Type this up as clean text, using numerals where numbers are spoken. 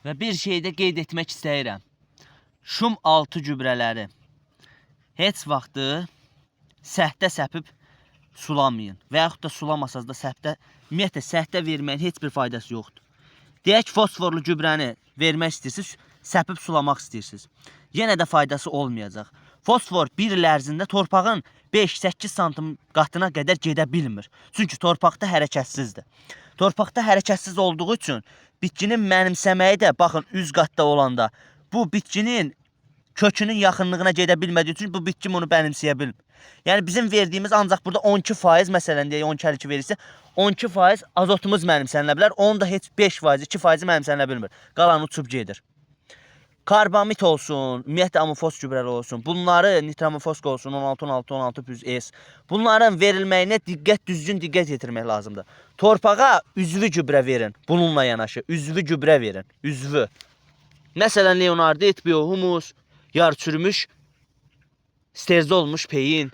Və bir şey də qeyd etmək istəyirəm. Şum altı gübrələri heç vaxtı səhdə səpib sulamayın. Və yaxud da sulamasaz da səhdə, ümumiyyətlə səhdə verməyin heç bir faydası yoxdur. Deyək fosforlu gübrəni vermək istəyirsiniz, səpib sulamaq istəyirsiniz. Yenə də faydası olmayacaq. Fosfor bir il ərzində torpağın 5-8 santim qatına qədər gedə bilmir. Çünki torpaqda hərəkətsizdir. Torpaqda hərəkətsiz olduğu üçün bitkinin mənimsəməyi də, baxın, üz qatda olanda bu bitkinin kökünün yaxınlığına gedə bilmədiyi üçün bu bitki bunu mənimsəyə bilmir. Yəni bizim verdiyimiz ancaq burada 12%, məsələn deyək 12 verirsə, 12% azotumuz mənimsənilə bilər. Onun da heç 5%, 2% mənimsənilə bilmir. Qalanı uçub gedir. Karbamid olsun, ümumiyyətlə amofos gübrələri olsun, bunları nitromofosk olsun, 16-16-16+S. Bunların verilməyinə düzgün diqqət yetirmək lazımdır. Torpağa üzvü gübrə verin, bununla yanaşı, üzvü gübrə verin, üzvü. Məsələn, Leonardit, biohumus, yar çürümüş, sterilize olmuş peyin.